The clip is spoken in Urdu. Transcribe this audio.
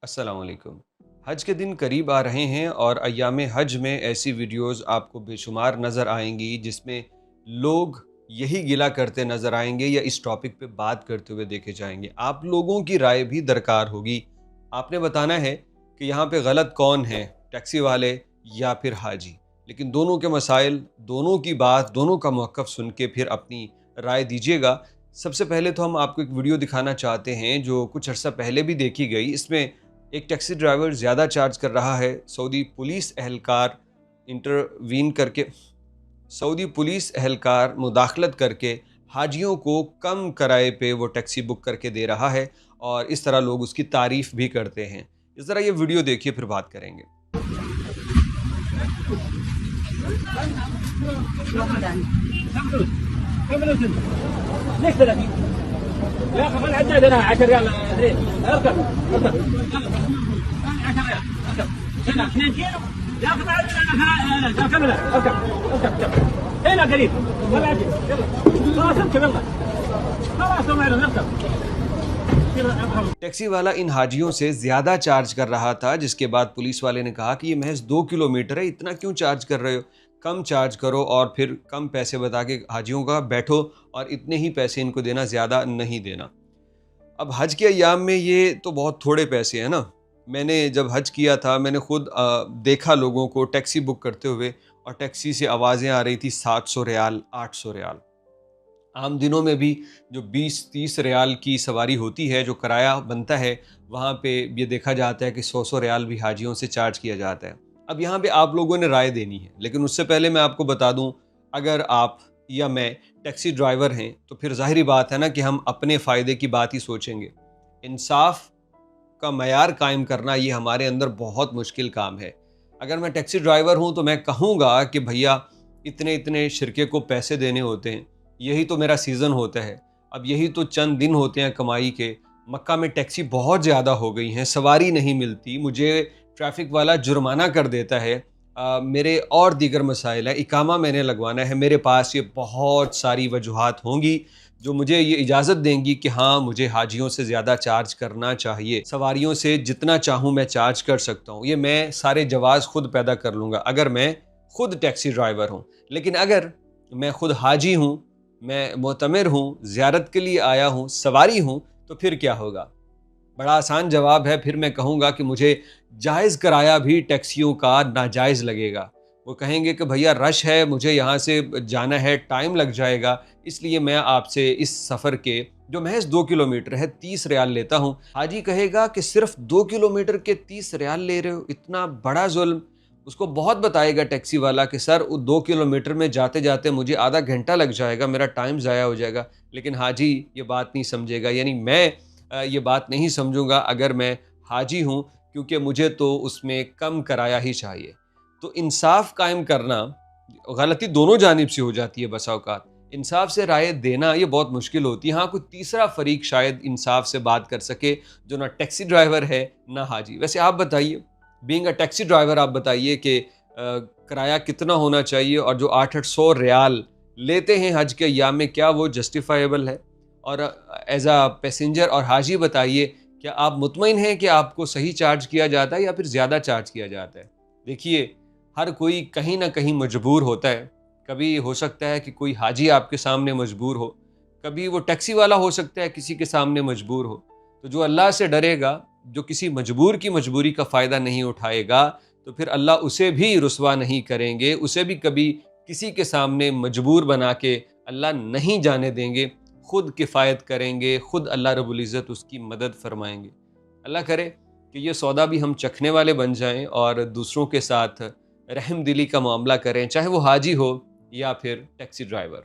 السلام علیکم۔ حج کے دن قریب آ رہے ہیں اور ایام حج میں ایسی ویڈیوز آپ کو بے شمار نظر آئیں گی جس میں لوگ یہی گلہ کرتے نظر آئیں گے یا اس ٹاپک پہ بات کرتے ہوئے دیکھے جائیں گے۔ آپ لوگوں کی رائے بھی درکار ہوگی۔ آپ نے بتانا ہے کہ یہاں پہ غلط کون ہے، ٹیکسی والے یا پھر حاجی۔ لیکن دونوں کے مسائل، دونوں کی بات، دونوں کا موقف سن کے پھر اپنی رائے دیجیے گا۔ سب سے پہلے تو ہم آپ کو ایک ویڈیو دکھانا چاہتے ہیں جو کچھ عرصہ پہلے بھی دیکھی گئی۔ اس میں ایک ٹیکسی ڈرائیور زیادہ چارج کر رہا ہے۔ سعودی پولیس اہلکار مداخلت کر کے حاجیوں کو کم کرائے پہ وہ ٹیکسی بک کر کے دے رہا ہے اور اس طرح لوگ اس کی تعریف بھی کرتے ہیں۔ اس طرح یہ ویڈیو دیکھیے پھر بات کریں گے۔ ٹیکسی والا ان حاجیوں سے زیادہ چارج کر رہا تھا، جس کے بعد پولیس والے نے کہا کہ یہ محض 2 کلومیٹر ہے، اتنا کیوں چارج کر رہے ہو؟ کم چارج کرو اور پھر کم پیسے بتا کے حاجیوں کا بیٹھو اور اتنے ہی پیسے ان کو دینا، زیادہ نہیں دینا۔ اب حج کے ایام میں یہ تو بہت تھوڑے پیسے ہیں نا۔ میں نے جب حج کیا تھا میں نے خود دیکھا لوگوں کو ٹیکسی بک کرتے ہوئے اور ٹیکسی سے آوازیں آ رہی تھی 700 ریال، 800 ریال۔ عام دنوں میں بھی جو 20-30 ریال کی سواری ہوتی ہے، جو کرایہ بنتا ہے، وہاں پہ یہ دیکھا جاتا ہے کہ 100 ریال بھی حاجیوں سے چارج کیا جاتا ہے۔ اب یہاں پہ آپ لوگوں نے رائے دینی ہے، لیکن اس سے پہلے میں آپ کو بتا دوں، اگر آپ یا میں ٹیکسی ڈرائیور ہیں تو پھر ظاہری بات ہے نا کہ ہم اپنے فائدے کی بات ہی سوچیں گے۔ انصاف کا معیار قائم کرنا یہ ہمارے اندر بہت مشکل کام ہے۔ اگر میں ٹیکسی ڈرائیور ہوں تو میں کہوں گا کہ بھیا اتنے شرکے کو پیسے دینے ہوتے ہیں، یہی تو میرا سیزن ہوتا ہے، اب یہی تو چند دن ہوتے ہیں کمائی کے۔ مکہ میں ٹیکسی بہت زیادہ ہو گئی ہیں، سواری نہیں ملتی، مجھے ٹریفک والا جرمانہ کر دیتا ہے، میرے اور دیگر مسائل ہیں، اقامہ میں نے لگوانا ہے، میرے پاس یہ بہت ساری وجوہات ہوں گی جو مجھے یہ اجازت دیں گی کہ ہاں مجھے حاجیوں سے زیادہ چارج کرنا چاہیے، سواریوں سے جتنا چاہوں میں چارج کر سکتا ہوں۔ یہ میں سارے جواز خود پیدا کر لوں گا اگر میں خود ٹیکسی ڈرائیور ہوں۔ لیکن اگر میں خود حاجی ہوں، میں معتمر ہوں، زیارت کے لیے آیا ہوں، سواری ہوں، تو پھر کیا ہوگا؟ بڑا آسان جواب ہے، پھر میں کہوں گا کہ مجھے جائز کرایہ بھی ٹیکسیوں کا ناجائز لگے گا۔ وہ کہیں گے کہ بھیا رش ہے، مجھے یہاں سے جانا ہے، ٹائم لگ جائے گا، اس لیے میں آپ سے اس سفر کے جو محض 2 کلومیٹر ہے 30 ریال لیتا ہوں۔ حاجی کہے گا کہ صرف 2 کلومیٹر کے 30 ریال لے رہے ہو، اتنا بڑا ظلم۔ اس کو بہت بتائے گا ٹیکسی والا کہ سر 2 کلومیٹر میں جاتے جاتے مجھے آدھا گھنٹہ لگ جائے گا، میرا ٹائم ضائع ہو جائے گا۔ لیکن حاجی یہ بات نہیں سمجھے گا، یعنی میں یہ بات نہیں سمجھوں گا اگر میں حاجی ہوں، کیونکہ مجھے تو اس میں کم کرایہ ہی چاہیے۔ تو انصاف قائم کرنا، غلطی دونوں جانب سے ہو جاتی ہے بسا اوقات۔ انصاف سے رائے دینا یہ بہت مشکل ہوتی ہے۔ ہاں کوئی تیسرا فریق شاید انصاف سے بات کر سکے جو نہ ٹیکسی ڈرائیور ہے نہ حاجی۔ ویسے آپ بتائیے، بینگ اے ٹیکسی ڈرائیور، آپ بتائیے کہ کرایہ کتنا ہونا چاہیے، اور جو 800 ریال لیتے ہیں حج کے ایام میں، کیا وہ جسٹیفائیبل ہے؟ اور ایز اے پیسنجر اور حاجی بتائیے، کیا آپ مطمئن ہیں کہ آپ کو صحیح چارج کیا جاتا ہے یا پھر زیادہ چارج کیا جاتا ہے؟ دیکھیے، ہر کوئی کہیں نہ کہیں مجبور ہوتا ہے۔ کبھی ہو سکتا ہے کہ کوئی حاجی آپ کے سامنے مجبور ہو، کبھی وہ ٹیکسی والا ہو سکتا ہے کسی کے سامنے مجبور ہو۔ تو جو اللہ سے ڈرے گا، جو کسی مجبور کی مجبوری کا فائدہ نہیں اٹھائے گا، تو پھر اللہ اسے بھی رسوا نہیں کریں گے، اسے بھی کبھی کسی کے سامنے مجبور بنا کے اللہ نہیں جانے دیں گے۔ خود کفایت کریں گے، خود اللہ رب العزت اس کی مدد فرمائیں گے۔ اللہ کرے کہ یہ سودا بھی ہم چکھنے والے بن جائیں اور دوسروں کے ساتھ رحم دلی کا معاملہ کریں، چاہے وہ حاجی ہو یا پھر ٹیکسی ڈرائیور۔